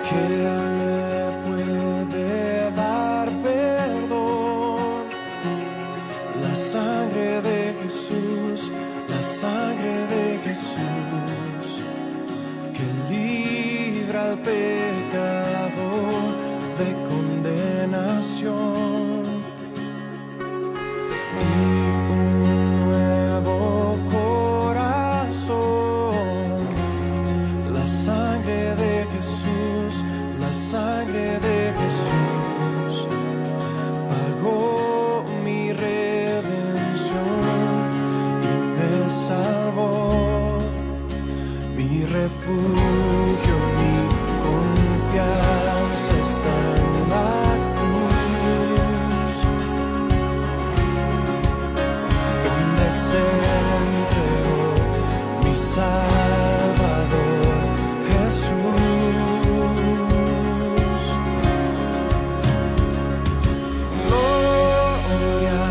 que me puede dar perdón. La sangre de Jesús, la sangre de Jesús, que libra al pecador de condenación. Y un nuevo corazón. La sangre de Jesús, la sangre de Jesús pagó mi redención y me salvó. Mi refugio, mi confianza está en la cruz, donde se entregó mi Salvador Jesús. Gloria,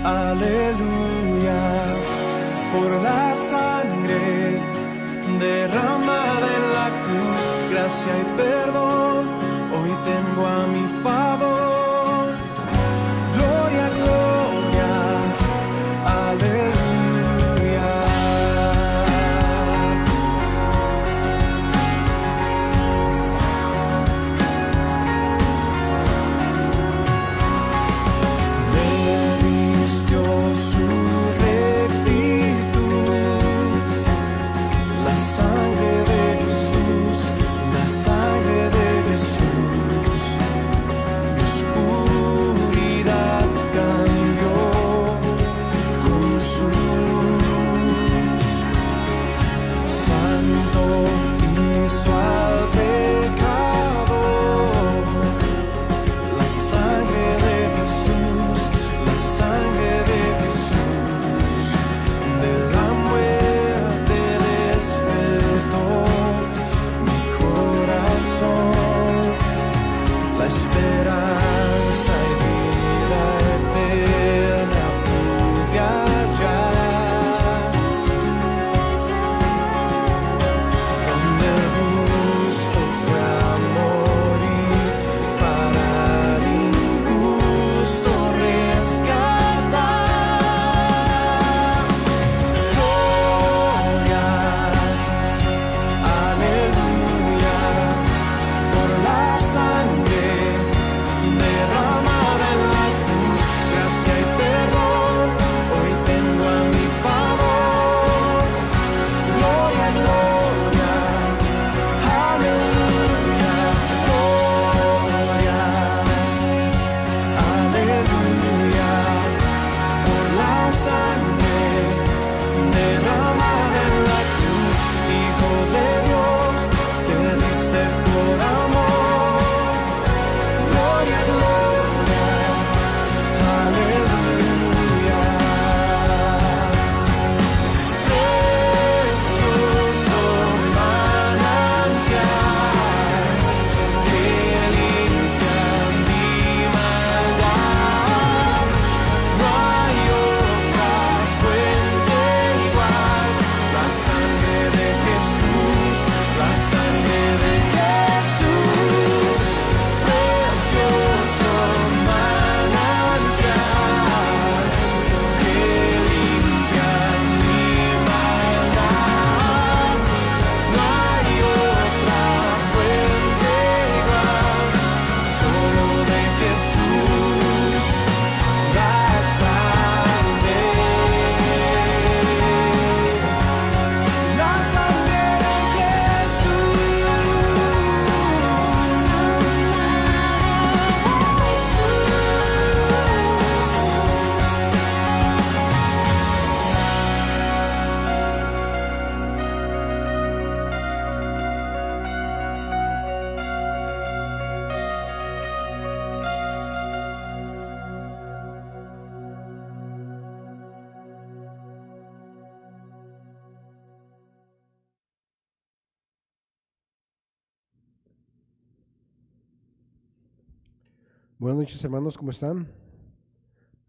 aleluya, por la sangre derramada en la cruz, gracia y perdón hoy tengo a mi favor. Gloria, gloria, aleluya. Me vistió su rectitud, la sangre de Jesús, la sangre de Jesús, mi oscuridad cambió con su luz. Santo hizo al pecador, la sangre de Jesús, la sangre de Jesús, de la muerte despertó mi corazón, la esperanza y vida eterna pude hallar, donde el justo fue a morir para el injusto rescatar. Gloria, aleluya, por la sangre derramada en la cruz, gracia y perdón hoy tengo a mi favor. Gloria, gloria, aleluya, gloria, aleluya, por la sangre derramada en la cruz, Hijo de Dios, te diste por amor. Gloria, gloria, aleluya. Precioso manantial que limpia mi maldad, no hay otra fuente igual. La sangre de Jesús, la sangre de Jesús, precioso manantial que limpia mi maldad, no hay otra fuente igual, solo de Jesús, la sangre de Buenas noches, hermanos, ¿cómo están?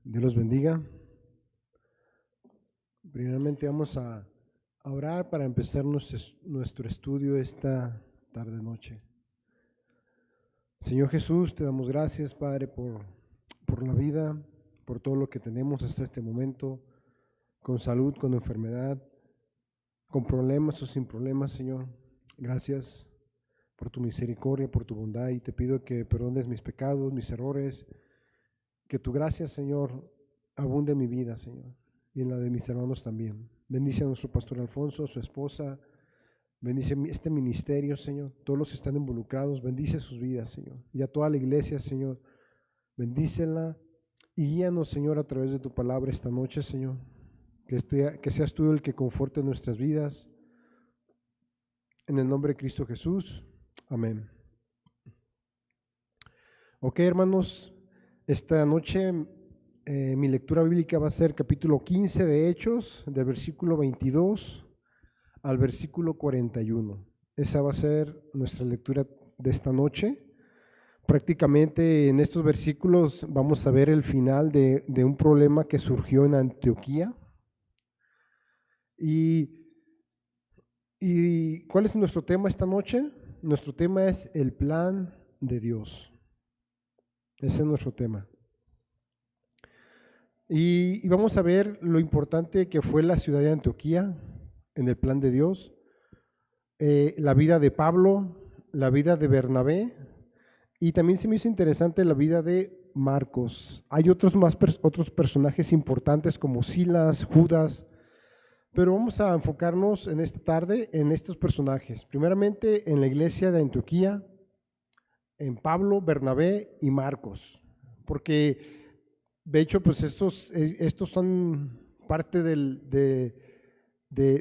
Dios los bendiga. Primeramente vamos a orar para empezar nuestro estudio esta tarde, noche. Señor Jesús, te damos gracias, Padre, por la vida, por todo lo que tenemos hasta este momento, con salud, con enfermedad, con problemas o sin problemas, Señor. Gracias por tu misericordia, por tu bondad, y te pido que perdones mis pecados, mis errores, que tu gracia, Señor, abunde en mi vida, Señor, y en la de mis hermanos también. Bendice a nuestro pastor Alfonso, a su esposa, bendice este ministerio, Señor, todos los que están involucrados, bendice sus vidas, Señor, y a toda la iglesia, Señor, bendícela y guíanos, Señor, a través de tu palabra esta noche, Señor, que seas tú el que conforte nuestras vidas, en el nombre de Cristo Jesús, amén. Ok, hermanos, esta noche mi lectura bíblica va a ser capítulo 15 de Hechos, del versículo 22 al versículo 41. Esa va a ser nuestra lectura de esta noche. Prácticamente en estos versículos vamos a ver el final de un problema que surgió en Antioquía. ¿Y cuál es nuestro tema esta noche? Nuestro tema es el plan de Dios. Ese es nuestro tema. Y vamos a ver lo importante que fue la ciudad de Antioquía en el plan de Dios, la vida de Pablo, la vida de Bernabé, y también se me hizo interesante la vida de Marcos. Hay otros personajes importantes como Silas, Judas, pero vamos a enfocarnos en esta tarde en estos personajes. Primeramente en la iglesia de Antioquía, en Pablo, Bernabé y Marcos, porque de hecho pues estos son parte del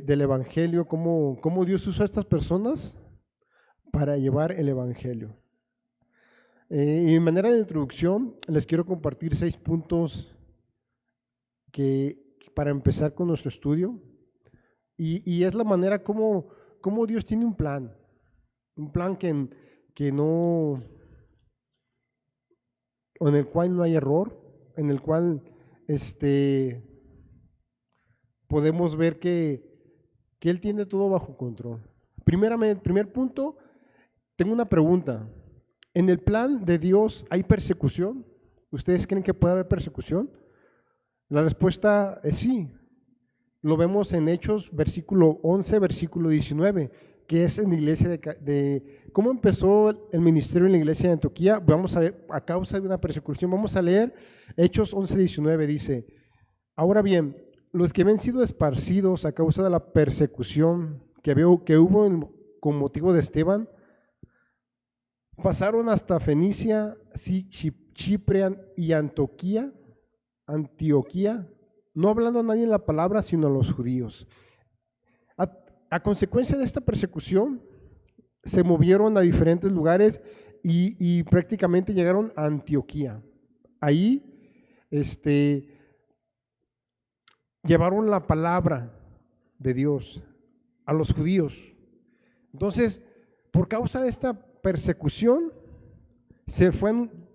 evangelio, cómo Dios usó a estas personas para llevar el evangelio. Y en manera de introducción les quiero compartir 6 puntos para empezar con nuestro estudio. Y es la manera como Dios tiene un plan que no, en el cual no hay error, en el cual podemos ver que Él tiene todo bajo control. Primer punto, tengo una pregunta. ¿En el plan de Dios hay persecución? ¿Ustedes creen que puede haber persecución? La respuesta es sí. Lo vemos en Hechos, versículo 11, versículo 19, que es en la iglesia de cómo empezó el ministerio en la iglesia de Antioquía. Vamos a ver, a causa de una persecución. Vamos a leer Hechos 11, 19, dice: ahora bien, los que habían sido esparcidos a causa de la persecución que hubo con motivo de Esteban, pasaron hasta Fenicia, Chipre y Antioquía, no hablando a nadie en la palabra, sino a los judíos. A consecuencia de esta persecución, se movieron a diferentes lugares y prácticamente llegaron a Antioquía. Ahí llevaron la palabra de Dios a los judíos. Entonces, por causa de esta persecución,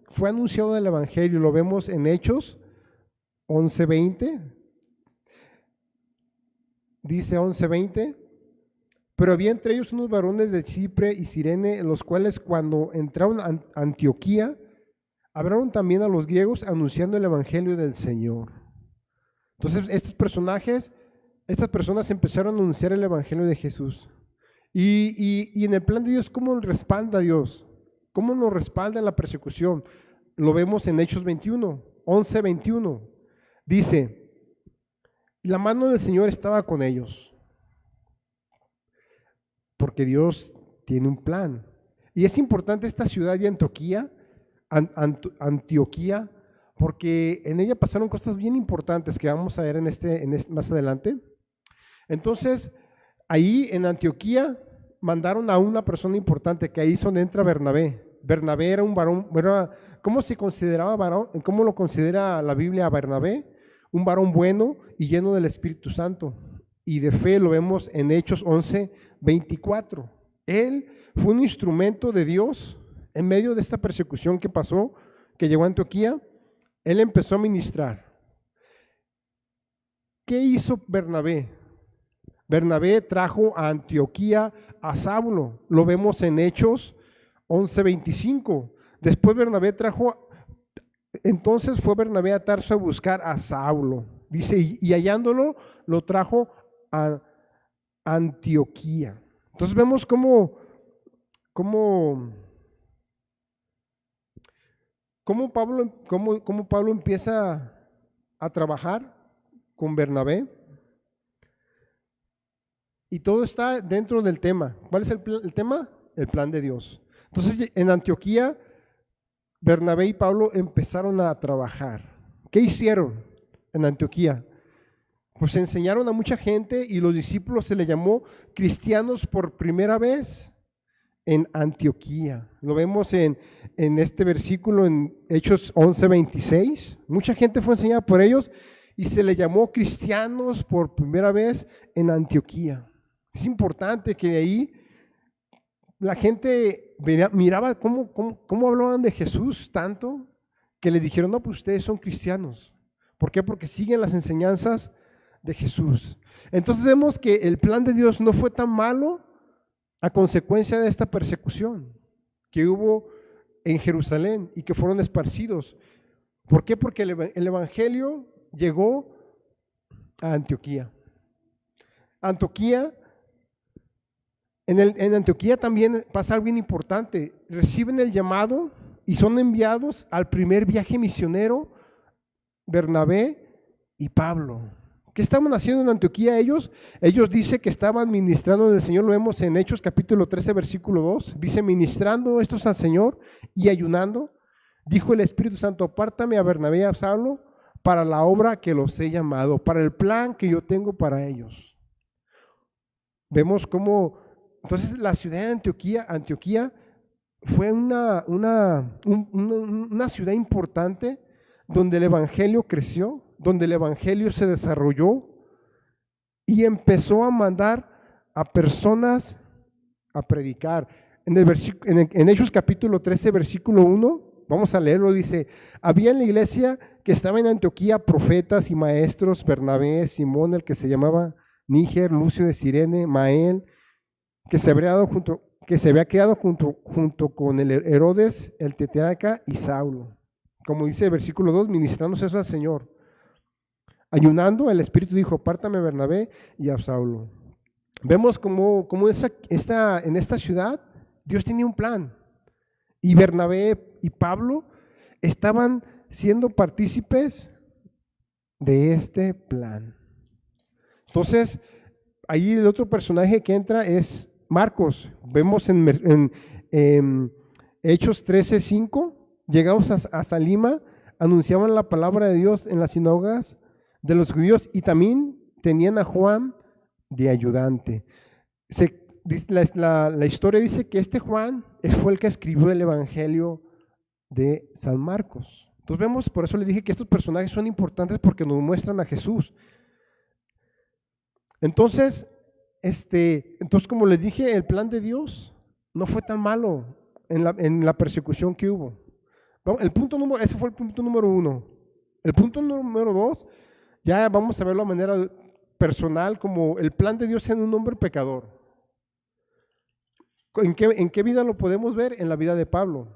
fue anunciado el evangelio. Lo vemos en Hechos 11:20, dice 11:20, pero había entre ellos unos varones de Chipre y Cirene, los cuales cuando entraron a Antioquía, hablaron también a los griegos anunciando el evangelio del Señor. Entonces estas personas empezaron a anunciar el evangelio de Jesús. Y en el plan de Dios, ¿cómo respalda a Dios? ¿Cómo nos respalda en la persecución? Lo vemos en Hechos 11:21. Dice: la mano del Señor estaba con ellos, porque Dios tiene un plan. Y es importante esta ciudad de Antioquía, porque en ella pasaron cosas bien importantes que vamos a ver más adelante. Entonces, ahí en Antioquía mandaron a una persona importante, que ahí es donde entra Bernabé. Bernabé era un varón, ¿cómo se consideraba varón? ¿Cómo lo considera la Biblia a Bernabé? Un varón bueno y lleno del Espíritu Santo y de fe. Lo vemos en Hechos 11:24. Él fue un instrumento de Dios en medio de esta persecución que pasó, que llegó a Antioquía. Él empezó a ministrar. ¿Qué hizo Bernabé? Bernabé trajo a Antioquía a Saulo. Lo vemos en Hechos 11:25. Después entonces fue Bernabé a Tarso a buscar a Saulo. Dice, y hallándolo, lo trajo a Antioquía. Entonces vemos cómo Pablo empieza a trabajar con Bernabé. Y todo está dentro del tema. ¿Cuál es el tema? El plan de Dios. Entonces, en Antioquía, Bernabé y Pablo empezaron a trabajar. ¿Qué hicieron en Antioquía? Pues enseñaron a mucha gente y los discípulos se les llamó cristianos por primera vez en Antioquía. Lo vemos en este versículo en Hechos 11:26. Mucha gente fue enseñada por ellos y se les llamó cristianos por primera vez en Antioquía. Es importante que de ahí la gente miraba cómo hablaban de Jesús tanto que les dijeron, no, pues ustedes son cristianos. ¿Por qué? Porque siguen las enseñanzas de Jesús. Entonces vemos que el plan de Dios no fue tan malo a consecuencia de esta persecución que hubo en Jerusalén y que fueron esparcidos. ¿Por qué? Porque el evangelio llegó a Antioquía. En Antioquía también pasa algo bien importante. Reciben el llamado y son enviados al primer viaje misionero Bernabé y Pablo. ¿Qué estaban haciendo en Antioquía ellos? Ellos dicen que estaban ministrando al Señor, lo vemos en Hechos capítulo 13, versículo 2. Dice, ministrando estos al Señor y ayunando, dijo el Espíritu Santo, apártame a Bernabé y a Saulo para la obra que los he llamado, para el plan que yo tengo para ellos. Vemos cómo, entonces la ciudad de Antioquía fue una ciudad importante donde el evangelio creció, donde el evangelio se desarrolló y empezó a mandar a personas a predicar. En Hechos capítulo 13, versículo 1, vamos a leerlo, dice, había en la iglesia que estaba en Antioquía profetas y maestros, Bernabé, Simón, el que se llamaba Níger, Lucio de Cirene, Mael, que se había criado junto con el Herodes, el tetrarca y Saulo. Como dice el versículo 2, ministrándose eso al Señor. Ayunando, el Espíritu dijo, apártame a Bernabé y a Saulo. Vemos como en esta ciudad Dios tenía un plan. Y Bernabé y Pablo estaban siendo partícipes de este plan. Entonces, ahí el otro personaje que entra es Marcos. Vemos en Hechos 13:5, llegados hasta Lima, anunciaban la palabra de Dios en las sinagogas de los judíos y también tenían a Juan de ayudante. La historia dice que este Juan fue el que escribió el evangelio de San Marcos. Entonces vemos, por eso les dije que estos personajes son importantes porque nos muestran a Jesús. Entonces, como les dije, el plan de Dios no fue tan malo en la persecución que hubo. Ese fue el punto número 1. El punto número 2, ya vamos a verlo de manera personal, como el plan de Dios en un hombre pecador. ¿En qué vida lo podemos ver? En la vida de Pablo.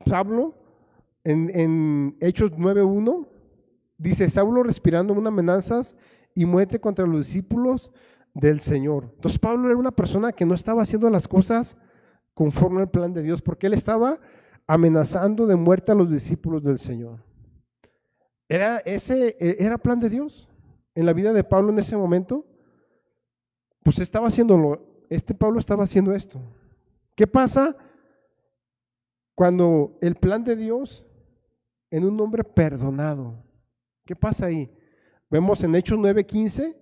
Pablo, en Hechos 9:1, dice, Saulo respirando unas amenazas y muerte contra los discípulos del Señor. Entonces Pablo era una persona que no estaba haciendo las cosas conforme al plan de Dios, porque él estaba amenazando de muerte a los discípulos del Señor. Era plan de Dios en la vida de Pablo en ese momento. Pues estaba haciéndolo. Pablo estaba haciendo esto. ¿Qué pasa cuando el plan de Dios en un hombre perdonado? ¿Qué pasa ahí? Vemos en Hechos 9:15,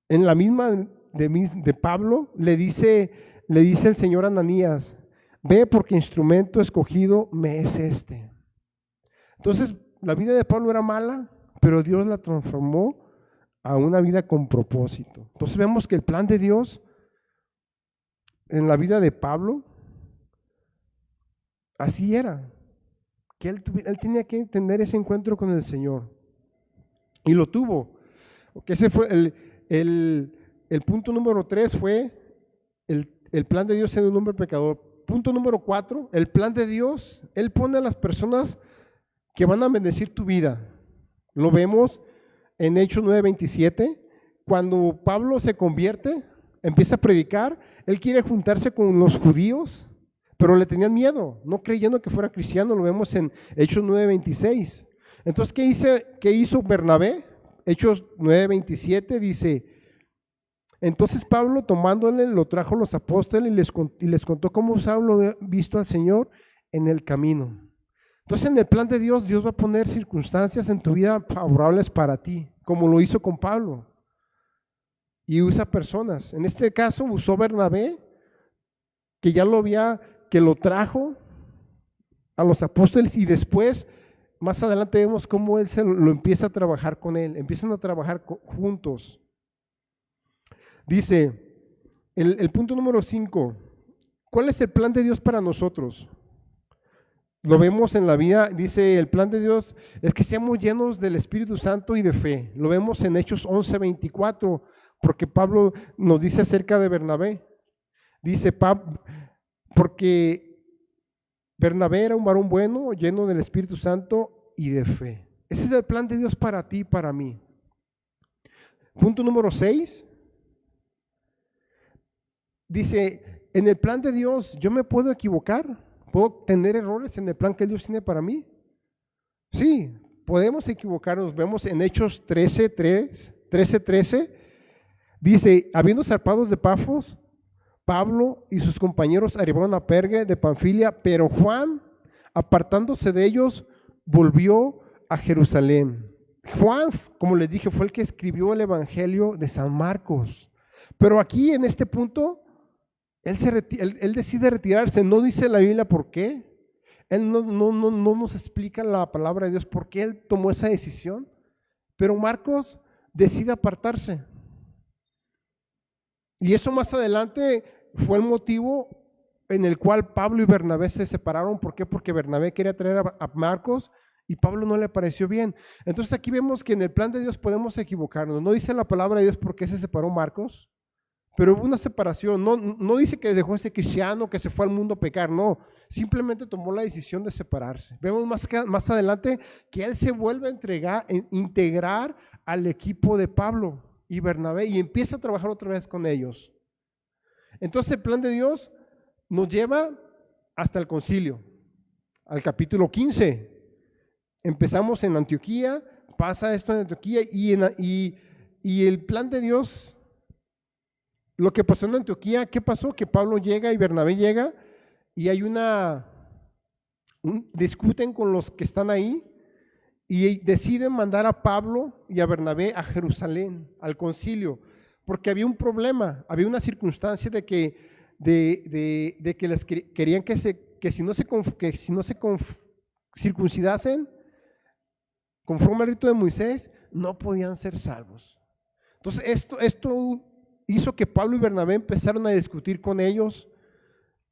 en la misma de Pablo, le dice el Señor a Ananías, ve porque instrumento escogido me es este. Entonces, la vida de Pablo era mala, pero Dios la transformó a una vida con propósito. Entonces vemos que el plan de Dios en la vida de Pablo, así era, que él tenía que tener ese encuentro con el Señor. Y lo tuvo, porque ese fue el punto número 3 fue el plan de Dios siendo un hombre pecador. Punto número 4, el plan de Dios, Él pone a las personas que van a bendecir tu vida. Lo vemos en Hechos 9:27, cuando Pablo se convierte, empieza a predicar, él quiere juntarse con los judíos, pero le tenían miedo, no creyendo que fuera cristiano. Lo vemos en Hechos 9:26. Entonces, ¿qué hizo Bernabé? Hechos 9:27 dice: entonces Pablo, tomándole, lo trajo a los apóstoles y les contó cómo Saulo había visto al Señor en el camino. Entonces, en el plan de Dios, Dios va a poner circunstancias en tu vida favorables para ti, como lo hizo con Pablo. Y usa personas. En este caso usó Bernabé, que ya que lo trajo a los apóstoles, y después, más adelante vemos cómo él lo empieza a trabajar con él, empiezan a trabajar juntos. Dice, el punto número 5, ¿cuál es el plan de Dios para nosotros? Lo vemos en la vida, dice, el plan de Dios es que seamos llenos del Espíritu Santo y de fe. Lo vemos en Hechos 11:24, porque Pablo nos dice acerca de Bernabé. Dice, porque Bernabé era un varón bueno, lleno del Espíritu Santo y de fe. Ese es el plan de Dios para ti y para mí. Punto número 6. Dice, en el plan de Dios yo me puedo equivocar, puedo tener errores en el plan que Dios tiene para mí. Sí, podemos equivocarnos. Vemos en Hechos 13:13, dice, habiendo zarpados de Pafos, Pablo y sus compañeros arribaron a Perge de Panfilia, pero Juan, apartándose de ellos, volvió a Jerusalén. Juan, como les dije, fue el que escribió el Evangelio de San Marcos. Pero aquí en este punto, él decide retirarse. No dice la Biblia por qué. Él no nos explica la palabra de Dios por qué él tomó esa decisión. Pero Marcos decide apartarse. Y eso más adelante fue el motivo en el cual Pablo y Bernabé se separaron. ¿Por qué? Porque Bernabé quería traer a Marcos y Pablo no le pareció bien. Entonces aquí vemos que en el plan de Dios podemos equivocarnos. No dice la palabra de Dios por qué se separó Marcos, pero hubo una separación. No dice que dejó de ser cristiano, que se fue al mundo a pecar, no. Simplemente tomó la decisión de separarse. Vemos más adelante que él se vuelve a integrar al equipo de Pablo y Bernabé y empieza a trabajar otra vez con ellos. Entonces el plan de Dios nos lleva hasta el concilio, al capítulo 15. Empezamos en Antioquía, pasa esto en Antioquía y el plan de Dios, lo que pasó en Antioquía, ¿qué pasó? Que Pablo llega y Bernabé llega y hay discuten con los que están ahí y deciden mandar a Pablo y a Bernabé a Jerusalén, al concilio, porque había un problema, había una circunstancia de que les querían que si no se circuncidasen conforme al rito de Moisés, no podían ser salvos. Entonces esto hizo que Pablo y Bernabé empezaron a discutir con ellos,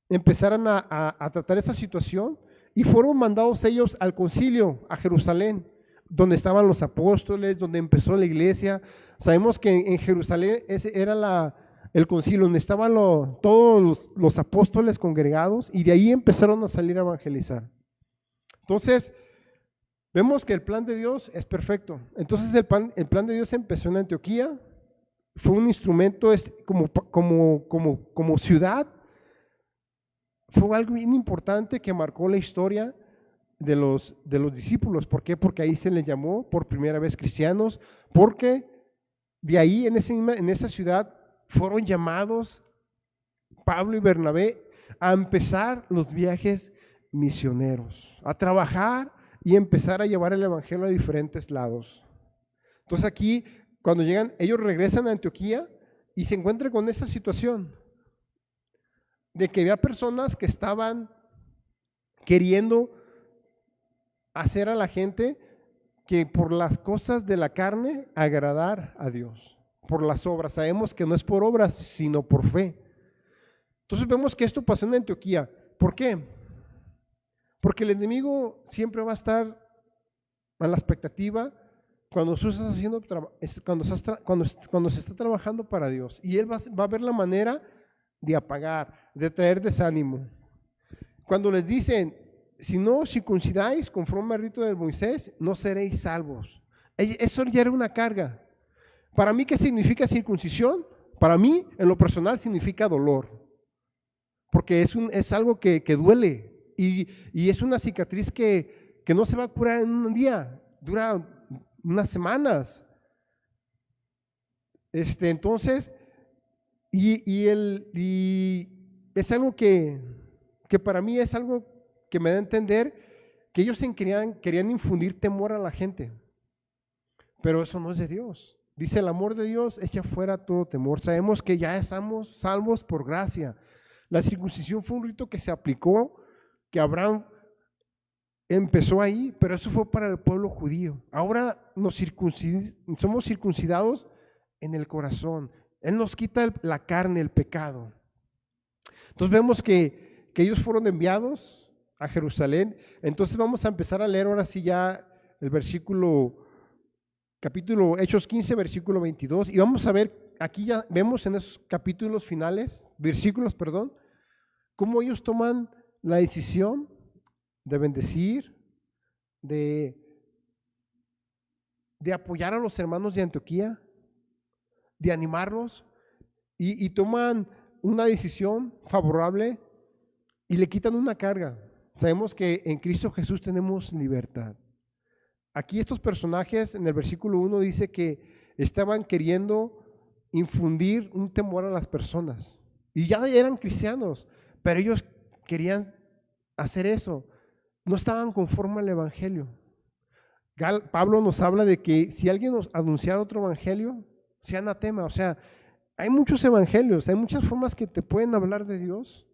empezaron a tratar esa situación y fueron mandados ellos al concilio, a Jerusalén, donde estaban los apóstoles, donde empezó la iglesia. Sabemos que en Jerusalén ese era el concilio, donde estaban todos los apóstoles congregados y de ahí empezaron a salir a evangelizar. Entonces, vemos que el plan de Dios es perfecto. Entonces el plan de Dios empezó en Antioquía, fue un instrumento como ciudad, fue algo bien importante que marcó la historia de los discípulos. ¿Por qué? Porque ahí se les llamó por primera vez cristianos, porque de ahí en esa ciudad fueron llamados Pablo y Bernabé a empezar los viajes misioneros, a trabajar y empezar a llevar el evangelio a diferentes lados. Entonces aquí, cuando llegan, ellos regresan a Antioquía y se encuentran con esa situación de que había personas que estaban queriendo hacer a la gente que por las cosas de la carne agradar a Dios, por las obras. Sabemos que no es por obras, sino por fe. Entonces vemos que esto pasó en Antioquía. ¿Por qué? Porque el enemigo siempre va a estar a la expectativa cuando tú estás haciendo, cuando se está trabajando para Dios, y Él va a ver la manera de apagar, de traer desánimo. Cuando les dicen, si no os circuncidáis conforme al rito de Moisés, no seréis salvos. Eso ya era una carga. Para mí, ¿qué significa circuncisión? Para mí, en lo personal, significa dolor. Porque es algo que duele y es una cicatriz que no se va a curar en un día, dura unas semanas. Entonces, y es algo que para mí es algo que me da a entender que ellos querían infundir temor a la gente. Pero eso no es de Dios. Dice, el amor de Dios echa fuera todo temor. Sabemos que ya estamos salvos por gracia. La circuncisión fue un rito que se aplicó, que Abraham empezó ahí, pero eso fue para el pueblo judío. Ahora somos circuncidados en el corazón. Él nos quita la carne, el pecado. Entonces vemos que ellos fueron enviados a Jerusalén. Entonces vamos a empezar a leer ahora sí ya el capítulo Hechos 15, versículo 22. Y vamos a ver, aquí ya vemos en esos versículos, cómo ellos toman la decisión de bendecir, de apoyar a los hermanos de Antioquía, de animarlos, y toman una decisión favorable y le quitan una carga. Sabemos que en Cristo Jesús tenemos libertad. Aquí estos personajes en el versículo 1 dice que estaban queriendo infundir un temor a las personas. Y ya eran cristianos, pero ellos querían hacer eso. No estaban conforme al evangelio. Pablo nos habla de que si alguien nos anunciara otro evangelio, sea anatema. O sea, hay muchos evangelios, hay muchas formas que te pueden hablar de Dios,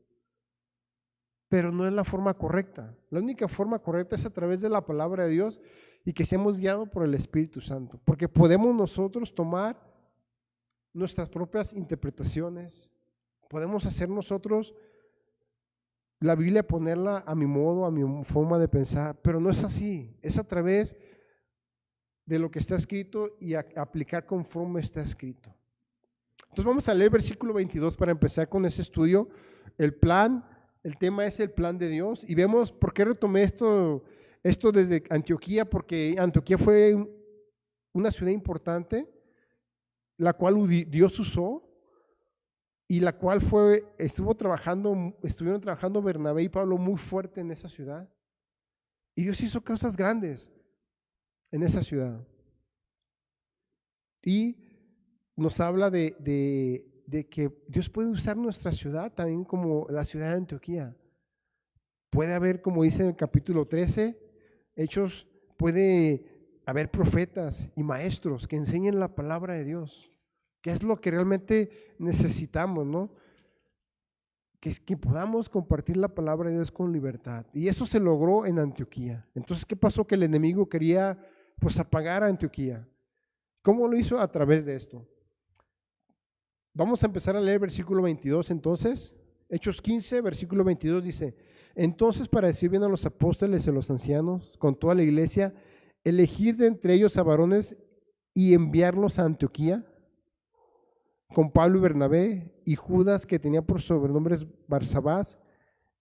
pero no es la forma correcta. La única forma correcta es a través de la palabra de Dios y que seamos guiados por el Espíritu Santo, porque podemos nosotros tomar nuestras propias interpretaciones, podemos hacer nosotros la Biblia, ponerla a mi modo, a mi forma de pensar, pero no es así, es a través de lo que está escrito y aplicar conforme está escrito. Entonces vamos a leer versículo 22 para empezar con ese estudio. El tema es el plan de Dios, y vemos por qué retomé esto desde Antioquía, porque Antioquía fue una ciudad importante, la cual Dios usó, y la cual estuvieron trabajando Bernabé y Pablo muy fuerte en esa ciudad, y Dios hizo cosas grandes en esa ciudad, y nos habla de que Dios puede usar nuestra ciudad también como la ciudad de Antioquía. Puede haber, como dice en el capítulo 13, Hechos, puede haber profetas y maestros que enseñen la palabra de Dios, que es lo que realmente necesitamos, ¿no? Que podamos compartir la palabra de Dios con libertad. Y eso se logró en Antioquía. Entonces, ¿qué pasó? Que el enemigo quería apagar a Antioquía. ¿Cómo lo hizo? A través de esto. Vamos a empezar a leer versículo 22 entonces. Hechos 15, versículo 22 dice: entonces, para decir bien a los apóstoles y a los ancianos, con toda la iglesia, elegir de entre ellos a varones y enviarlos a Antioquía, con Pablo y Bernabé, y Judas, que tenía por sobrenombres Barsabás,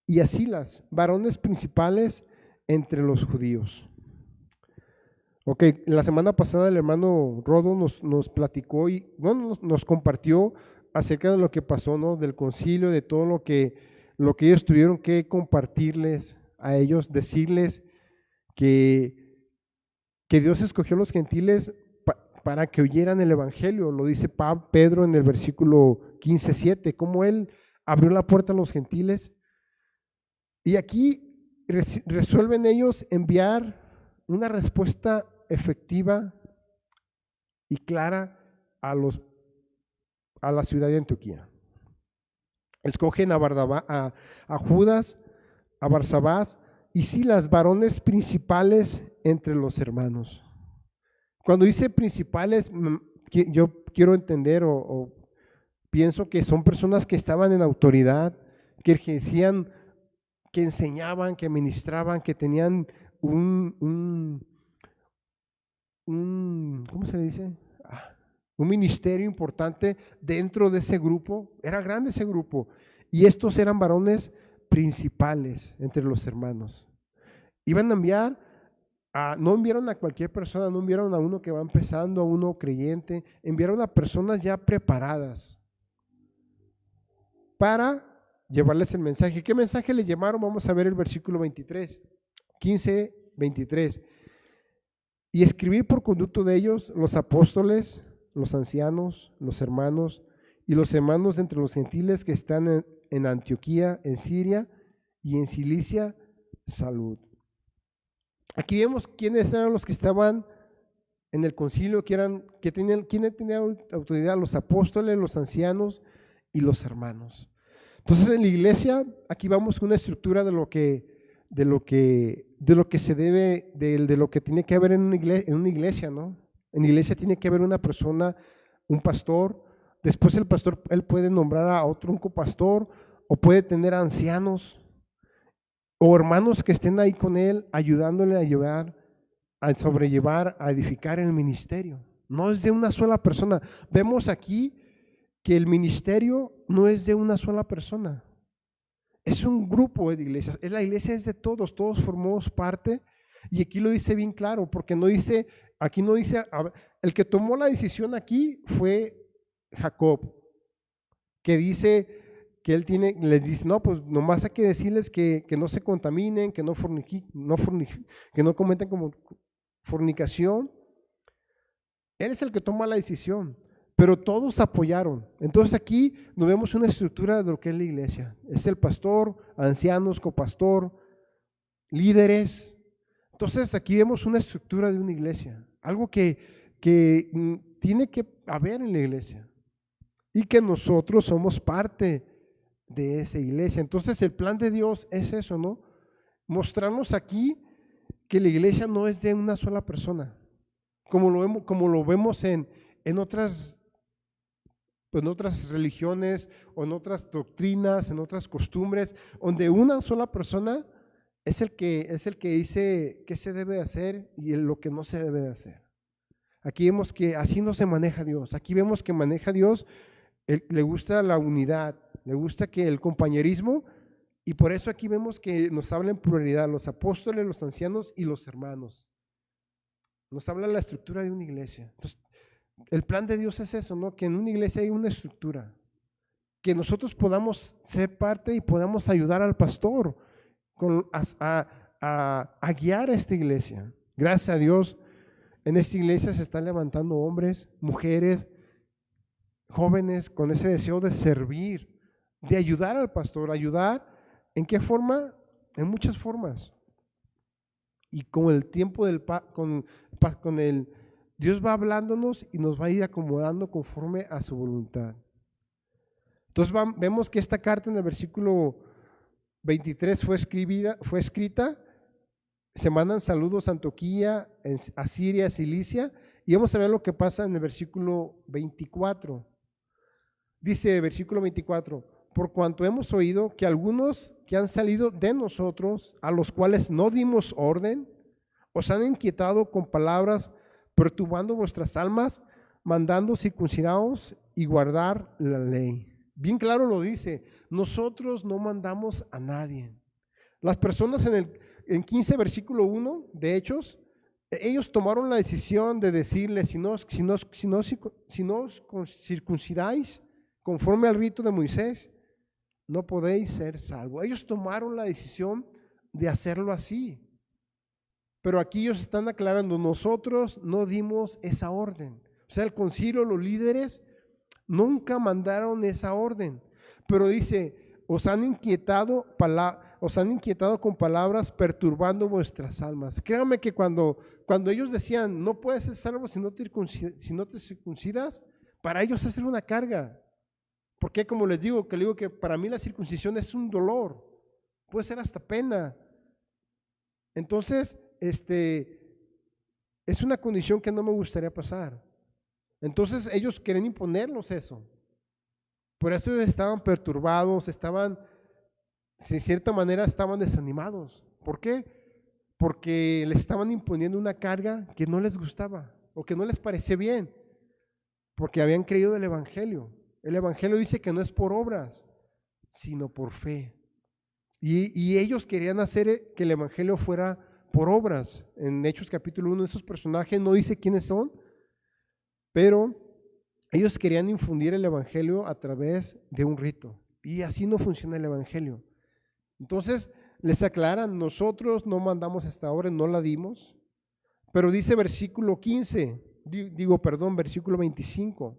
y a Silas, varones principales entre los judíos. Ok, la semana pasada el hermano Rodo nos platicó y nos compartió acerca de lo que pasó, ¿no? Del concilio, de todo lo que ellos tuvieron que compartirles a ellos, decirles que Dios escogió a los gentiles para que oyeran el evangelio. Lo dice Pedro en el versículo 15:7, cómo él abrió la puerta a los gentiles. Y aquí resuelven ellos enviar una respuesta efectiva y clara a la ciudad de Antioquía. Escogen a Judas, a Barsabás y Silas, varones principales entre los hermanos. Cuando dice principales, yo quiero entender o pienso que son personas que estaban en autoridad, que ejercían, que enseñaban, que ministraban, que tenían ¿cómo se dice? Un ministerio importante dentro de ese grupo. Era grande ese grupo. Y estos eran varones principales entre los hermanos. Iban a enviar, no enviaron a cualquier persona, no enviaron a uno que va empezando, a uno creyente, enviaron a personas ya preparadas para llevarles el mensaje. ¿Qué mensaje le llamaron? Vamos a ver el versículo 23, 15, 23. Y escribí por conducto de ellos los apóstoles, los ancianos, los hermanos y los hermanos de entre los gentiles que están en Antioquía, en Siria y en Cilicia, salud. Aquí vemos quiénes eran los que estaban en el concilio, quiénes tenían autoridad: los apóstoles, los ancianos y los hermanos. Entonces, en la iglesia, aquí vamos con una estructura de lo que se debe, de lo que tiene que haber en una iglesia, ¿no? En la iglesia tiene que haber una persona, un pastor. Después el pastor, él puede nombrar a otro un copastor, o puede tener ancianos o hermanos que estén ahí con él, ayudándole a llevar, a sobrellevar, a edificar el ministerio. No es de una sola persona. Vemos aquí que el ministerio no es de una sola persona. Es un grupo de iglesias. La iglesia es de todos, todos formamos parte. Y aquí lo dice bien claro, porque aquí no dice, el que tomó la decisión aquí fue Jacob, que dice que él les dice, no, pues nomás hay que decirles que no se contaminen, que no cometen como fornicación. Él es el que toma la decisión, pero todos apoyaron. Entonces aquí nos vemos una estructura de lo que es la iglesia. Es el pastor, ancianos, copastor, líderes. Entonces aquí vemos una estructura de una iglesia, algo que tiene que haber en la iglesia, y que nosotros somos parte de esa iglesia. Entonces el plan de Dios es eso, ¿no? Mostrarnos aquí que la iglesia no es de una sola persona, como lo vemos en otras, pues en otras religiones, o en otras doctrinas, en otras costumbres, donde una sola persona es el que dice qué se debe hacer y lo que no se debe hacer. Aquí vemos que así no se maneja Dios. Aquí vemos que maneja Dios, le gusta la unidad, le gusta que el compañerismo, y por eso aquí vemos que nos habla en pluralidad: los apóstoles, los ancianos y los hermanos. Nos habla la estructura de una iglesia. Entonces, el plan de Dios es eso, ¿no? Que en una iglesia hay una estructura, que nosotros podamos ser parte y podamos ayudar al pastor a guiar a esta iglesia. Gracias a Dios, en esta iglesia se están levantando hombres, mujeres, jóvenes con ese deseo de servir, de ayudar al pastor. ¿Ayudar en qué forma? En muchas formas. Y con el tiempo Dios va hablándonos y nos va a ir acomodando conforme a su voluntad. Entonces vemos que esta carta en el versículo 23 fue escrita. Se mandan saludos a Antioquía, a Siria, a Cilicia, y vamos a ver lo que pasa en el versículo 24. Dice versículo 24: por cuanto hemos oído que algunos que han salido de nosotros, a los cuales no dimos orden, os han inquietado con palabras, perturbando vuestras almas, mandando circuncidaos y guardar la ley. Bien claro lo dice: nosotros no mandamos a nadie. Las personas en 15 versículo 1 de Hechos, ellos tomaron la decisión de decirle: si no os circuncidáis conforme al rito de Moisés, no podéis ser salvos. Ellos tomaron la decisión de hacerlo así. Pero aquí ellos están aclarando: nosotros no dimos esa orden. O sea, el concilio, los líderes nunca mandaron esa orden. Pero dice: os han inquietado con palabras, perturbando vuestras almas. Créanme que cuando ellos decían: no puedes ser salvo si no te circuncidas, para ellos es una carga. Porque como les digo, que para mí la circuncisión es un dolor, puede ser hasta pena. Entonces, es una condición que no me gustaría pasar. Entonces ellos quieren imponernos eso. Por eso estaban perturbados, de cierta manera estaban desanimados. ¿Por qué? Porque les estaban imponiendo una carga que no les gustaba. o que no les parecía bien, porque habían creído el Evangelio. El Evangelio dice que no es por obras, sino por fe. Y ellos querían hacer que el Evangelio fuera por obras. En Hechos capítulo 1, estos personajes no dice quiénes son, pero ellos querían infundir el Evangelio a través de un rito. Y así no funciona el Evangelio. Entonces, les aclaran, nosotros no mandamos esta obra, no la dimos, pero dice versículo 15, versículo 25.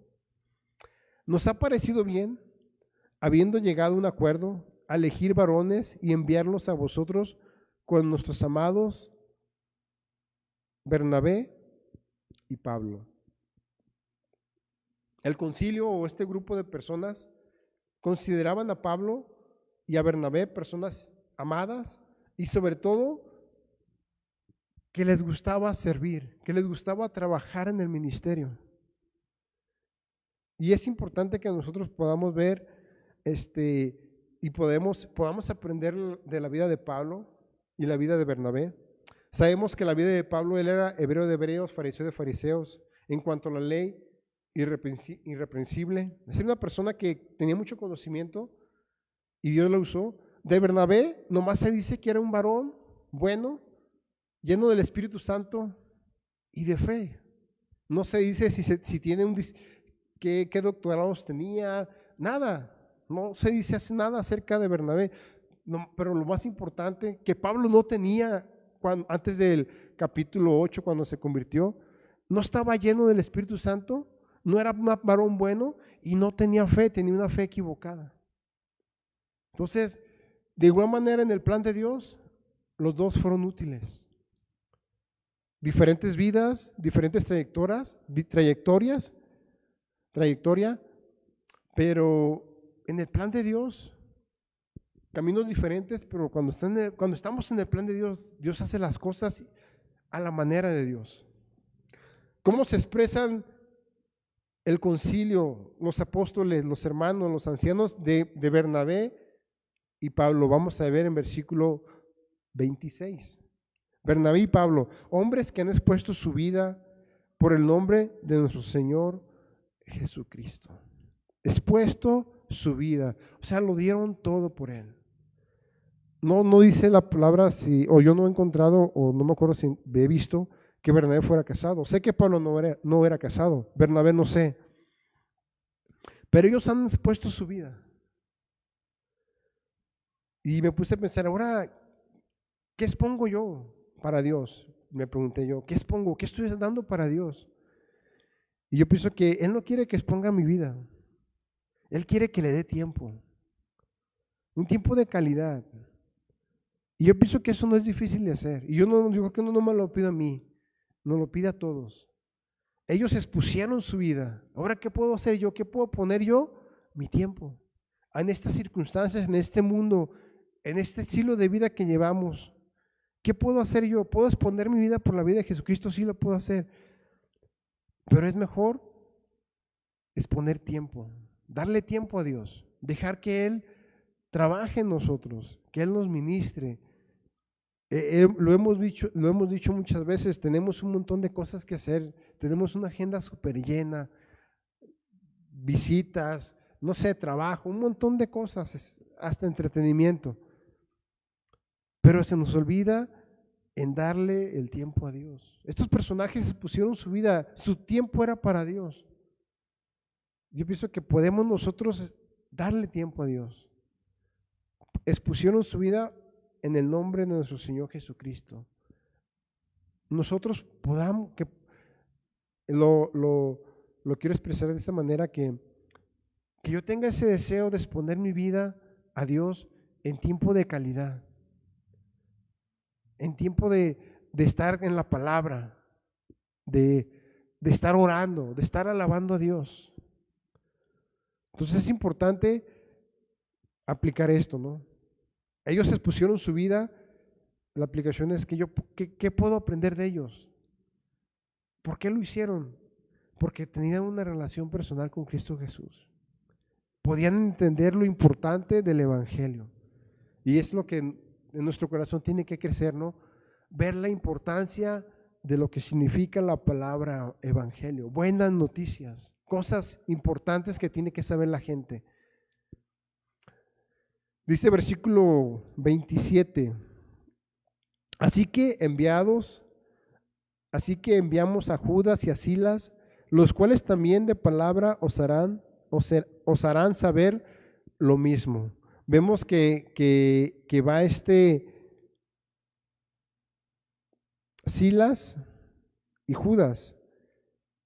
Nos ha parecido bien, habiendo llegado a un acuerdo, a elegir varones y enviarlos a vosotros con nuestros amados Bernabé y Pablo. El concilio o este grupo de personas consideraban a Pablo y a Bernabé personas amadas y sobre todo que les gustaba servir, que les gustaba trabajar en el ministerio. Y es importante que nosotros podamos ver y podamos aprender de la vida de Pablo y la vida de Bernabé. Sabemos que la vida de Pablo, él era hebreo de hebreos, fariseo de fariseos, en cuanto a la ley, irreprensible. Es una persona que tenía mucho conocimiento y Dios lo usó. De Bernabé nomás se dice que era un varón bueno, lleno del Espíritu Santo y de fe. No se dice si tiene qué doctorados tenía, nada. No se dice nada acerca de Bernabé. No, pero lo más importante, que Pablo no tenía, antes del capítulo 8, cuando se convirtió, no estaba lleno del Espíritu Santo, no era un varón bueno y no tenía fe, tenía una fe equivocada. Entonces, de igual manera en el plan de Dios, los dos fueron útiles. Diferentes vidas, diferentes trayectoria, pero en el plan de Dios, caminos diferentes, pero cuando estamos en el plan de Dios, Dios hace las cosas a la manera de Dios. ¿Cómo se expresan el concilio, los apóstoles, los hermanos, los ancianos de Bernabé y Pablo? Vamos a ver en versículo 26. Bernabé y Pablo, hombres que han expuesto su vida por el nombre de nuestro Señor Jesucristo. Expuesto su vida, o sea, lo dieron todo por él. No dice la palabra o yo no he encontrado, o no me acuerdo si he visto que Bernabé fuera casado. Sé que Pablo no era casado, Bernabé no sé. Pero ellos han expuesto su vida. Y me puse a pensar, ahora, ¿qué expongo yo para Dios? Me pregunté yo, ¿qué expongo? ¿Qué estoy dando para Dios? Y yo pienso que Él no quiere que exponga mi vida. Él quiere que le dé tiempo. Un tiempo de calidad. Y yo pienso que eso no es difícil de hacer. Y yo no digo que no me lo pido a mí, nos lo pide a todos. Ellos expusieron su vida. Ahora, ¿qué puedo hacer yo? ¿Qué puedo poner yo? Mi tiempo. En estas circunstancias, en este mundo, en este estilo de vida que llevamos, ¿qué puedo hacer yo? ¿Puedo exponer mi vida por la vida de Jesucristo? Sí, lo puedo hacer. Pero es mejor exponer tiempo, darle tiempo a Dios, dejar que Él trabaje en nosotros, que Él nos ministre. Lo hemos dicho muchas veces, tenemos un montón de cosas que hacer, tenemos una agenda súper llena, visitas, no sé, trabajo, un montón de cosas, hasta entretenimiento. Pero se nos olvida en darle el tiempo a Dios. Estos personajes pusieron su vida, su tiempo era para Dios. Yo pienso que podemos nosotros darle tiempo a Dios. Expusieron su vida en el nombre de nuestro Señor Jesucristo. Nosotros podamos, que lo quiero expresar de esta manera, que yo tenga ese deseo de exponer mi vida a Dios en tiempo de calidad, en tiempo de estar en la palabra, de estar orando, de estar alabando a Dios. Entonces es importante aplicar esto, ¿no? Ellos expusieron su vida, la aplicación es que ¿qué puedo aprender de ellos? ¿Por qué lo hicieron? Porque tenían una relación personal con Cristo Jesús. Podían entender lo importante del Evangelio. Y es lo que en nuestro corazón tiene que crecer, ¿no? Ver la importancia de lo que significa la palabra evangelio, buenas noticias, cosas importantes que tiene que saber la gente. Dice versículo 27, así que enviamos a Judas y a Silas, los cuales también de palabra os harán saber lo mismo. Vemos que va Silas y Judas,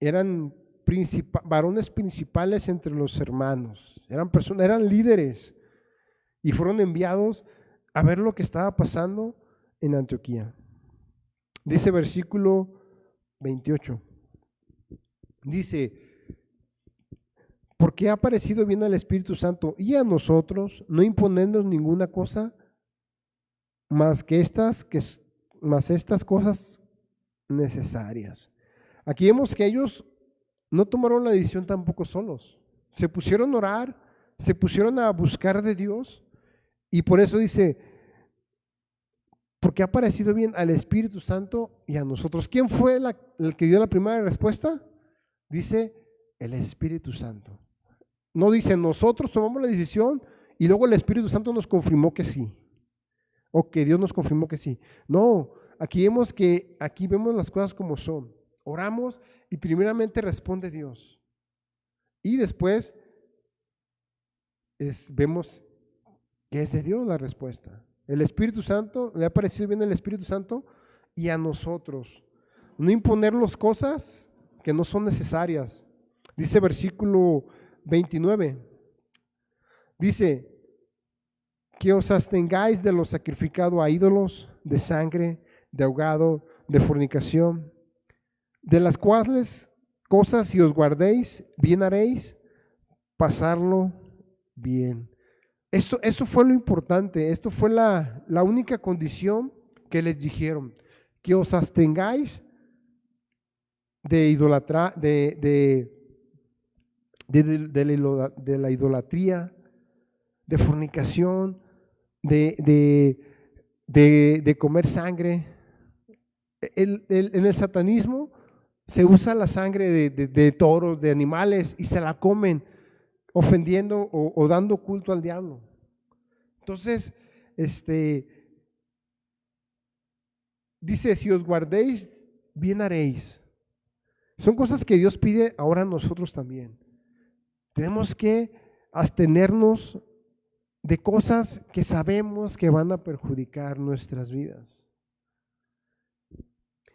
eran varones principales entre los hermanos, eran líderes y fueron enviados a ver lo que estaba pasando en Antioquía. Dice versículo 28, dice, porque ha parecido bien al Espíritu Santo y a nosotros no imponernos ninguna cosa más estas cosas necesarias. Aquí vemos que ellos no tomaron la decisión tampoco solos, se pusieron a orar, se pusieron a buscar de Dios, y por eso dice, porque ha parecido bien al Espíritu Santo y a nosotros. ¿Quién fue el que dio la primera respuesta? Dice el Espíritu Santo. No dice nosotros tomamos la decisión y luego el Espíritu Santo nos confirmó que sí, o que Dios nos confirmó que sí. No, aquí vemos las cosas como son. Oramos y primeramente responde Dios. Y después vemos que es de Dios la respuesta. El Espíritu Santo, le ha parecido bien el Espíritu Santo y a nosotros. No imponernos cosas que no son necesarias. Dice versículo 29. Dice, que os abstengáis de lo sacrificado a ídolos, de sangre, de ahogado, de fornicación, de las cuales cosas si os guardéis, bien haréis, pasarlo bien. Esto fue lo importante, esto fue la única condición que les dijeron, que os abstengáis de la idolatría, de fornicación, de comer sangre. En el satanismo se usa la sangre de toros, de animales, y se la comen, ofendiendo o dando culto al diablo. Entonces, dice, si os guardéis, bien haréis. Son cosas que Dios pide ahora a nosotros también. Tenemos que abstenernos de cosas que sabemos que van a perjudicar nuestras vidas.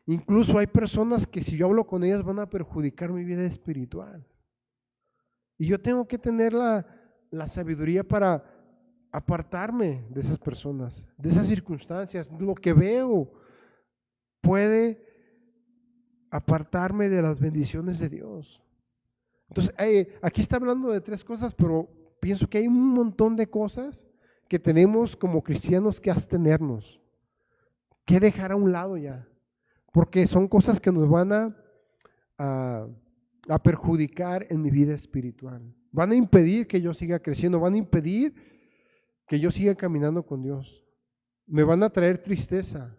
Incluso hay personas que si yo hablo con ellas van a perjudicar mi vida espiritual. Y yo tengo que tener la sabiduría para apartarme de esas personas, de esas circunstancias. Lo que veo puede apartarme de las bendiciones de Dios. Entonces, aquí está hablando de 3 cosas, pero pienso que hay un montón de cosas que tenemos como cristianos que abstenernos, que dejar a un lado ya, porque son cosas que nos van a perjudicar en mi vida espiritual. Van a impedir que yo siga creciendo, van a impedir que yo siga caminando con Dios. Me van a traer tristeza,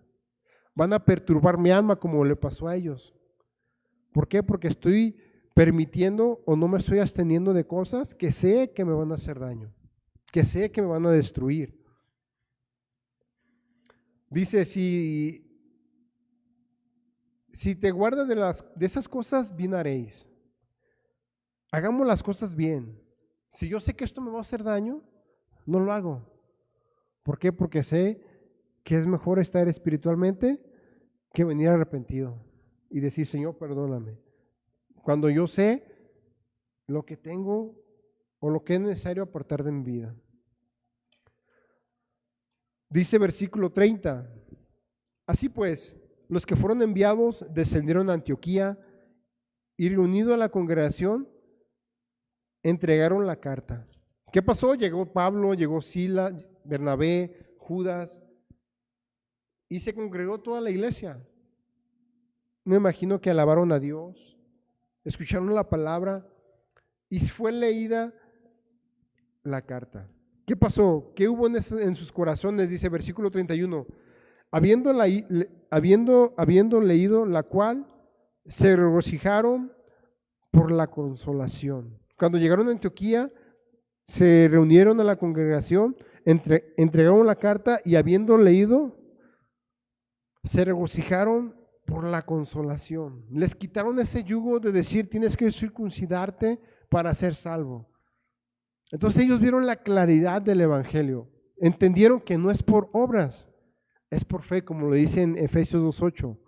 van a perturbar mi alma como le pasó a ellos. ¿Por qué? Porque estoy permitiendo o no me estoy absteniendo de cosas que sé que me van a hacer daño, que sé que me van a destruir. Dice, si te guardas de esas cosas, bien haréis. Hagamos las cosas bien. Si yo sé que esto me va a hacer daño, no lo hago. ¿Por qué? Porque sé que es mejor estar espiritualmente que venir arrepentido y decir, Señor, perdóname. Cuando yo sé lo que tengo o lo que es necesario apartar de mi vida. Dice versículo 30, así pues, los que fueron enviados descendieron a Antioquía y reunido a la congregación, entregaron la carta. ¿Qué pasó? Llegó Pablo, llegó Silas, Bernabé, Judas, y se congregó toda la iglesia. Me imagino que alabaron a Dios, escucharon la palabra y fue leída la carta. ¿Qué pasó? ¿Qué hubo en sus corazones? Dice versículo 31. habiendo leído la cual, se regocijaron por la consolación. Cuando llegaron a Antioquía, se reunieron a la congregación, entregaron la carta y habiendo leído, se regocijaron por la consolación. Les quitaron ese yugo de decir tienes que circuncidarte para ser salvo. Entonces ellos vieron la claridad del evangelio. Entendieron que no es por obras, es por fe, como lo dice en Efesios 2:8.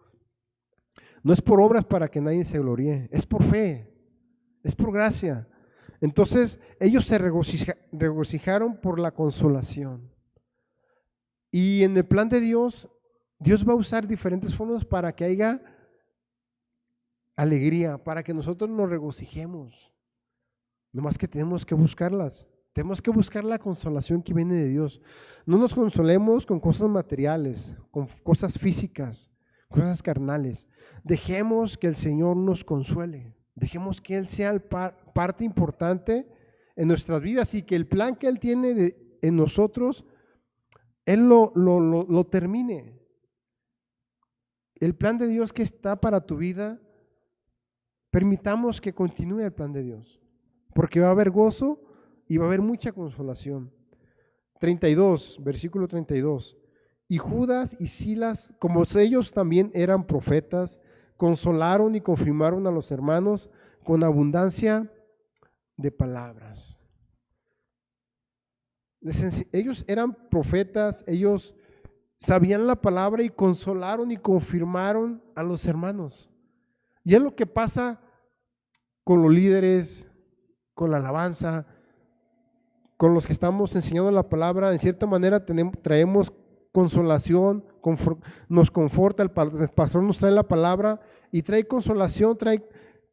No es por obras para que nadie se gloríe, es por fe, es por gracia. Entonces ellos se regocijaron por la consolación. Y en el plan de Dios, Dios va a usar diferentes formas para que haya alegría, para que nosotros nos regocijemos. Nomás que tenemos que buscarlas. Tenemos que buscar la consolación que viene de Dios. No nos consolemos con cosas materiales, con cosas físicas, cosas carnales. Dejemos que el Señor nos consuele. Dejemos que Él sea parte importante en nuestras vidas y que el plan que Él tiene en nosotros, Él lo termine. El plan de Dios que está para tu vida, permitamos que continúe el plan de Dios, porque va a haber gozo y va a haber mucha consolación. 32, versículo 32. Y Judas y Silas, como ellos también eran profetas, consolaron y confirmaron a los hermanos con abundancia de palabras. Ellos eran profetas, ellos sabían la palabra y consolaron y confirmaron a los hermanos. Y es lo que pasa con los líderes, con la alabanza, con los que estamos enseñando la palabra. En cierta manera traemos consolación, nos conforta, el pastor nos trae la palabra y trae consolación, trae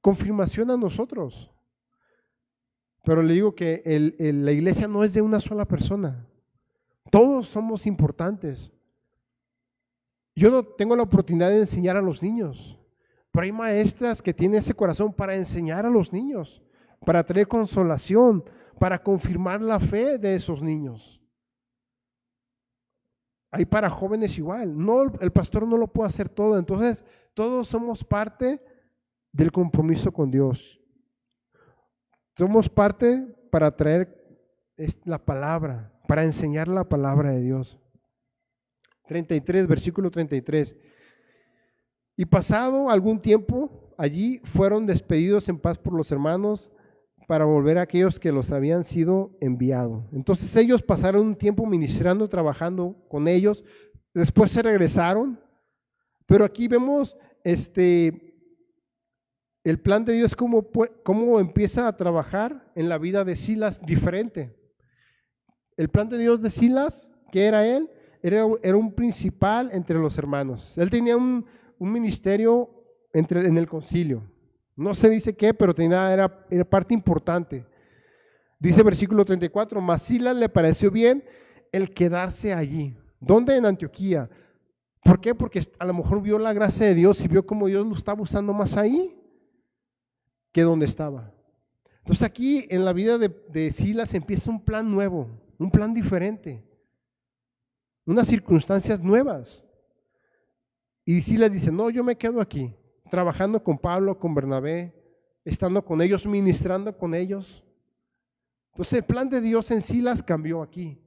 confirmación a nosotros. Pero le digo que la iglesia no es de una sola persona, todos somos importantes. Yo no tengo la oportunidad de enseñar a los niños, pero hay maestras que tienen ese corazón para enseñar a los niños, para traer consolación, para confirmar la fe de esos niños. Hay para jóvenes igual. No, el pastor no lo puede hacer todo. Entonces, todos somos parte del compromiso con Dios. Somos parte para traer la palabra, para enseñar la palabra de Dios. 33, versículo 33. Y pasado algún tiempo, allí fueron despedidos en paz por los hermanos para volver a aquellos que los habían sido enviados. Entonces ellos pasaron un tiempo ministrando, trabajando con ellos, después se regresaron, pero aquí vemos el plan de Dios, cómo empieza a trabajar en la vida de Silas diferente. El plan de Dios de Silas, ¿qué era él? Era un principal entre los hermanos. Él tenía un ministerio en el concilio. No se dice qué, pero era parte importante. Dice versículo 34, mas Silas le pareció bien el quedarse allí. ¿Dónde? En Antioquía. ¿Por qué? Porque a lo mejor vio la gracia de Dios y vio cómo Dios lo estaba usando más ahí que donde estaba. Entonces aquí en la vida de Silas empieza un plan nuevo, un plan diferente, unas circunstancias nuevas. Y Silas dice, no, yo me quedo aquí, trabajando con Pablo, con Bernabé, estando con ellos, ministrando con ellos. Entonces el plan de Dios en Silas cambió aquí.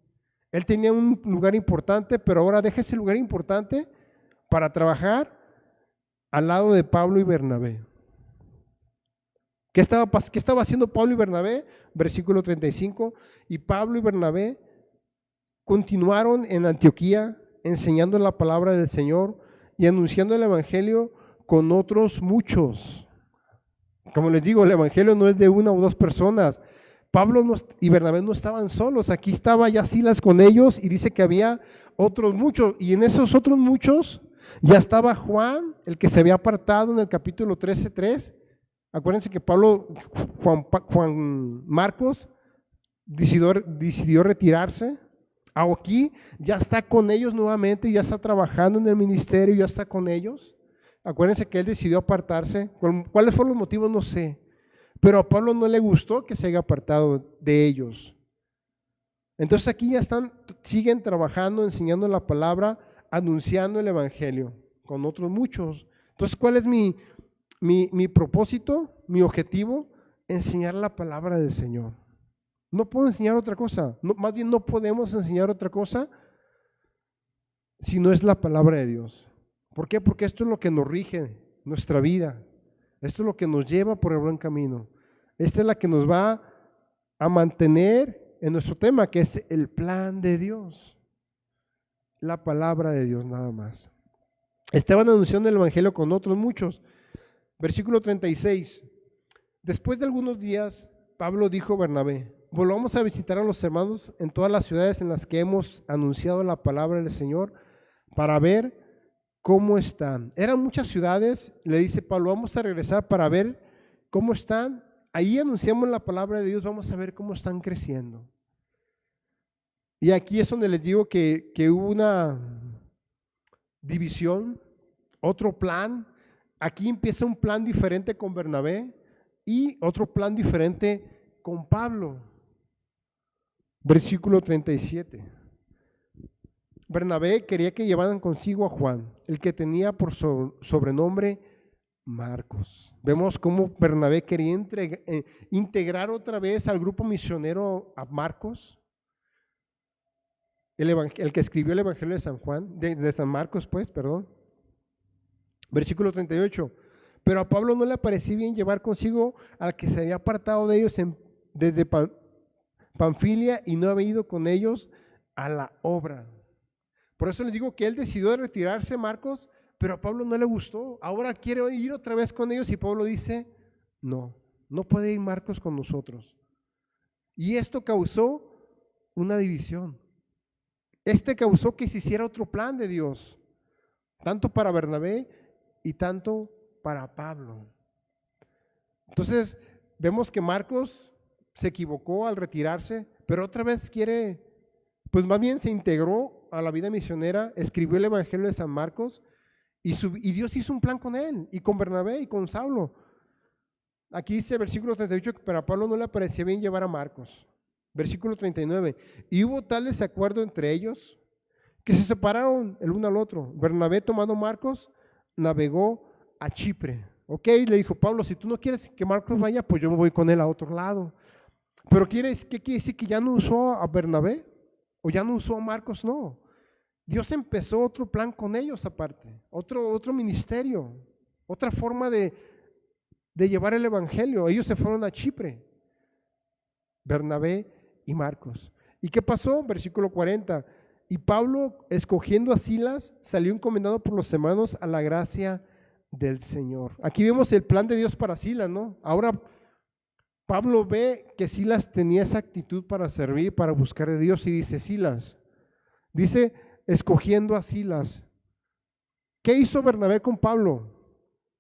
Él tenía un lugar importante, pero ahora deja ese lugar importante para trabajar al lado de Pablo y Bernabé. ¿Qué estaba haciendo Pablo y Bernabé? Versículo 35, y Pablo y Bernabé continuaron en Antioquía enseñando la palabra del Señor y anunciando el evangelio con otros muchos. Como les digo, el evangelio no es de una o dos personas. Pablo y Bernabé no estaban solos, aquí estaba ya Silas con ellos y dice que había otros muchos, y en esos otros muchos ya estaba Juan, el que se había apartado en el capítulo 13:3. Acuérdense que Juan Marcos decidió retirarse. Aquí ya está con ellos nuevamente, ya está trabajando en el ministerio, ya está con ellos. Acuérdense que él decidió apartarse. ¿Cuáles fueron los motivos? No sé. Pero a Pablo no le gustó que se haya apartado de ellos. Entonces aquí ya siguen trabajando, enseñando la palabra anunciando el Evangelio con otros muchos. Entonces, ¿cuál es mi propósito, mi objetivo? Enseñar la palabra del Señor. No puedo enseñar otra cosa, no, más bien no podemos enseñar otra cosa si no es la palabra de Dios. ¿Por qué? Porque esto es lo que nos rige nuestra vida, esto es lo que nos lleva por el buen camino, esta es la que nos va a mantener en nuestro tema, que es el plan de Dios, la palabra de Dios nada más. Estaban anunciando el Evangelio con otros muchos. Versículo 36. Después de algunos días, Pablo dijo a Bernabé: volvamos a visitar a los hermanos en todas las ciudades en las que hemos anunciado la palabra del Señor para ver cómo están. Eran muchas ciudades, le dice Pablo, vamos a regresar para ver cómo están. Ahí anunciamos la palabra de Dios, vamos a ver cómo están creciendo. Y aquí es donde les digo que hubo una división, otro plan. Aquí empieza un plan diferente con Bernabé y otro plan diferente con Pablo. Versículo 37. Bernabé quería que llevaran consigo a Juan, el que tenía por sobrenombre Marcos. Vemos cómo Bernabé quería integrar otra vez al grupo misionero a Marcos, el que escribió el Evangelio de San Juan, de San Marcos, perdón. Versículo 38. Pero a Pablo no le parecía bien llevar consigo al que se había apartado de ellos desde Panfilia y no había ido con ellos a la obra. Por eso les digo que él decidió retirarse, Marcos, pero a Pablo no le gustó. Ahora quiere ir otra vez con ellos y Pablo dice, no puede ir Marcos con nosotros. Y esto causó una división. Causó que se hiciera otro plan de Dios, tanto para Bernabé y tanto para Pablo. Entonces, vemos que Marcos se equivocó al retirarse, pero otra vez quiere, pues más bien se integró a la vida misionera, escribió el Evangelio de San Marcos y Dios hizo un plan con él y con Bernabé y con Saulo. Aquí dice versículo 38 que para Pablo no le parecía bien llevar a Marcos. Versículo 39, y hubo tal desacuerdo entre ellos que se separaron el uno al otro. Bernabé, tomando Marcos, navegó a Chipre. Ok, le dijo Pablo, si tú no quieres que Marcos vaya, pues yo me voy con él a otro lado. Pero ¿qué quiere decir? ¿Que ya no usó a Bernabé? ¿O ya no usó a Marcos? No. Dios empezó otro plan con ellos aparte, otro ministerio, otra forma de llevar el Evangelio. Ellos se fueron a Chipre, Bernabé y Marcos. ¿Y qué pasó? Versículo 40. Y Pablo, escogiendo a Silas, salió encomendado por los hermanos a la gracia del Señor. Aquí vemos el plan de Dios para Silas, ¿no? Ahora Pablo ve que Silas tenía esa actitud para servir, para buscar a Dios y dice, dice, escogiendo a Silas. ¿Qué hizo Bernabé con Pablo?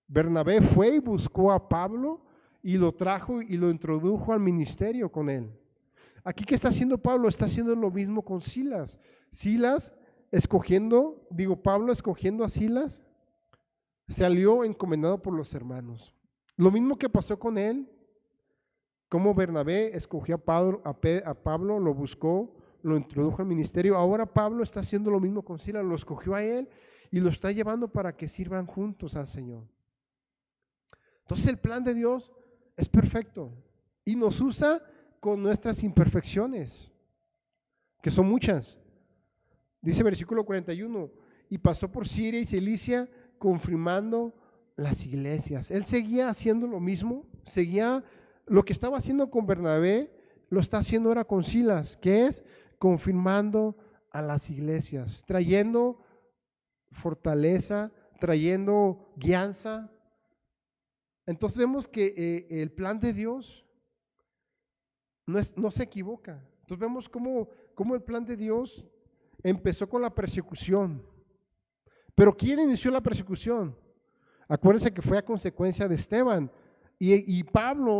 Bernabé fue y buscó a Pablo y lo trajo y lo introdujo al ministerio con él. Aquí, ¿qué está haciendo Pablo? Está haciendo lo mismo con Silas. Pablo escogiendo a Silas, salió encomendado por los hermanos. Lo mismo que pasó con él, como Bernabé escogió a Pablo, lo buscó, lo introdujo al ministerio. Ahora Pablo está haciendo lo mismo con Silas, lo escogió a él y lo está llevando para que sirvan juntos al Señor. Entonces el plan de Dios es perfecto y nos usa con nuestras imperfecciones, que son muchas. Dice versículo 41, y pasó por Siria y Cilicia confirmando las iglesias. Él seguía haciendo lo mismo, seguía lo que estaba haciendo con Bernabé, lo está haciendo ahora con Silas, que es confirmando a las iglesias, trayendo fortaleza, trayendo guianza. Entonces vemos que el plan de Dios no se equivoca. Entonces vemos cómo el plan de Dios empezó con la persecución. Pero ¿quién inició la persecución? Acuérdense que fue a consecuencia de Esteban. Y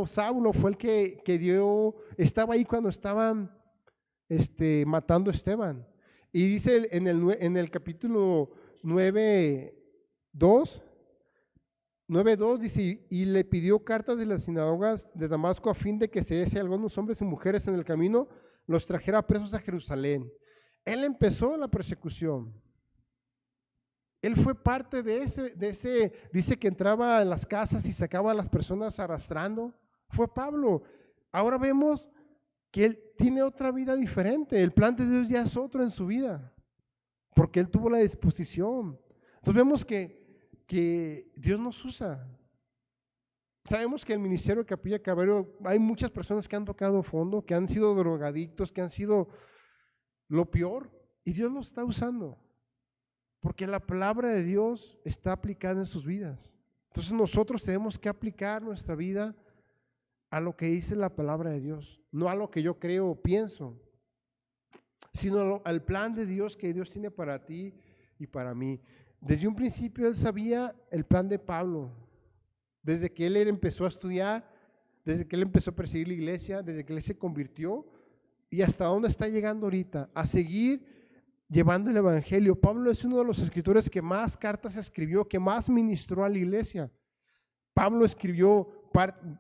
Saulo fue el que estaba ahí cuando estaban matando a Esteban. Y dice en el capítulo 9:2, dice, y le pidió cartas de las sinagogas de Damasco a fin de que si algunos hombres y mujeres en el camino los trajera presos a Jerusalén. Él empezó la persecución. Él fue parte dice que entraba en las casas y sacaba a las personas arrastrando. Fue Pablo. Ahora vemos que él tiene otra vida diferente. El plan de Dios ya es otro en su vida, porque él tuvo la disposición. Entonces vemos que Dios nos usa. Sabemos que en el ministerio de Capilla Calvario hay muchas personas que han tocado fondo, que han sido drogadictos, que han sido lo peor, y Dios los está usando, porque la palabra de Dios está aplicada en sus vidas. Entonces nosotros tenemos que aplicar nuestra vida a lo que dice la palabra de Dios, no a lo que yo creo o pienso, sino al plan de Dios que Dios tiene para ti y para mí. Desde un principio él sabía el plan de Pablo, desde que él empezó a estudiar, desde que él empezó a perseguir la iglesia, desde que él se convirtió y hasta dónde está llegando ahorita, a seguir llevando el evangelio. Pablo es uno de los escritores que más cartas escribió, que más ministró a la iglesia. Pablo escribió,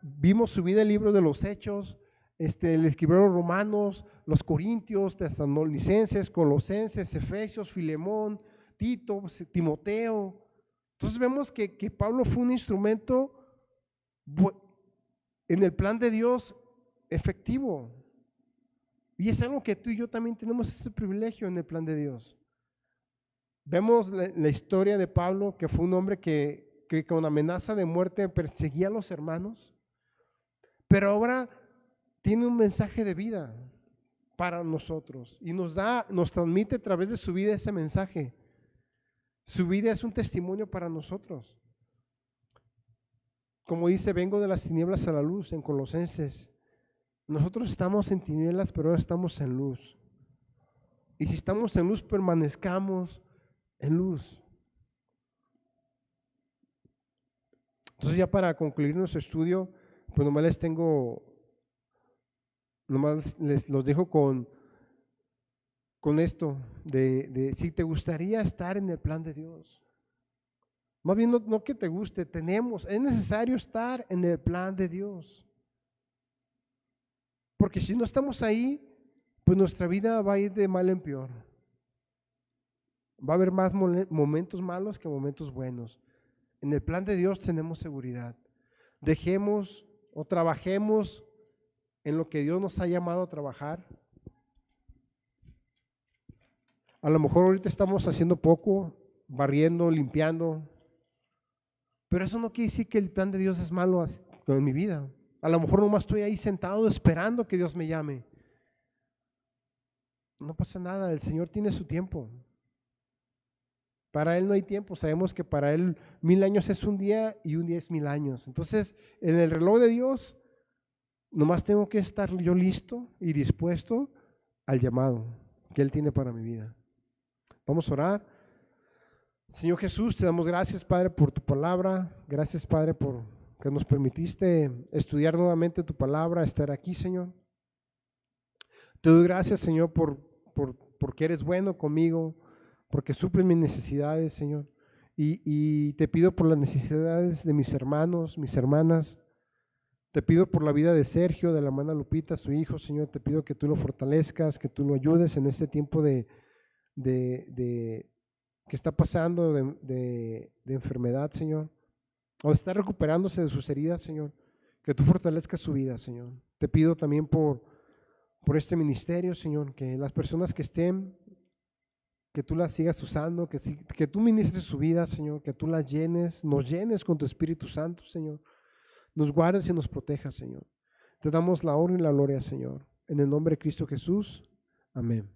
vimos su vida en el libro de los Hechos, le escribió a los Romanos, los Corintios, Tesalonicenses, Colosenses, Efesios, Filemón, Tito, Timoteo. Entonces vemos que Pablo fue un instrumento en el plan de Dios efectivo. Y es algo que tú y yo también tenemos ese privilegio en el plan de Dios. Vemos la historia de Pablo, que fue un hombre que con amenaza de muerte perseguía a los hermanos, pero ahora tiene un mensaje de vida para nosotros y nos transmite a través de su vida ese mensaje. Su vida es un testimonio para nosotros. Como dice, vengo de las tinieblas a la luz en Colosenses. Nosotros estamos en tinieblas, pero ahora estamos en luz. Y si estamos en luz, permanezcamos en luz. Entonces, ya para concluir nuestro estudio, pues nomás les los dejo con esto de si te gustaría estar en el plan de Dios. Más bien no que te guste, es necesario estar en el plan de Dios. Porque si no estamos ahí, pues nuestra vida va a ir de mal en peor. Va a haber más momentos malos que momentos buenos. En el plan de Dios tenemos seguridad. Dejemos o trabajemos en lo que Dios nos ha llamado a trabajar. A lo mejor ahorita estamos haciendo poco, barriendo, limpiando, pero eso no quiere decir que el plan de Dios es malo en mi vida. A lo mejor nomás estoy ahí sentado esperando que Dios me llame. No pasa nada, el Señor tiene su tiempo. Para Él no hay tiempo, sabemos que para Él 1000 años es un día y un día es 1000 años. Entonces, en el reloj de Dios, nomás tengo que estar yo listo y dispuesto al llamado que Él tiene para mi vida. Vamos a orar. Señor Jesús, te damos gracias, Padre, por tu palabra. Gracias, Padre, por que nos permitiste estudiar nuevamente tu palabra, estar aquí, Señor. Te doy gracias, Señor, porque eres bueno conmigo, porque suples mis necesidades, Señor. Y te pido por las necesidades de mis hermanos, mis hermanas. Te pido por la vida de Sergio, de la hermana Lupita, su hijo, Señor. Te pido que tú lo fortalezcas, que tú lo ayudes en este tiempo que está pasando de enfermedad, Señor. O está recuperándose de sus heridas, Señor. Que tú fortalezcas su vida, Señor. Te pido también por este ministerio, Señor, que las personas que estén, que tú las sigas usando, que tú ministres su vida, Señor, que tú las llenes, nos llenes con tu Espíritu Santo, Señor. Nos guardes y nos protejas, Señor. Te damos la honra y la gloria, Señor. En el nombre de Cristo Jesús. Amén.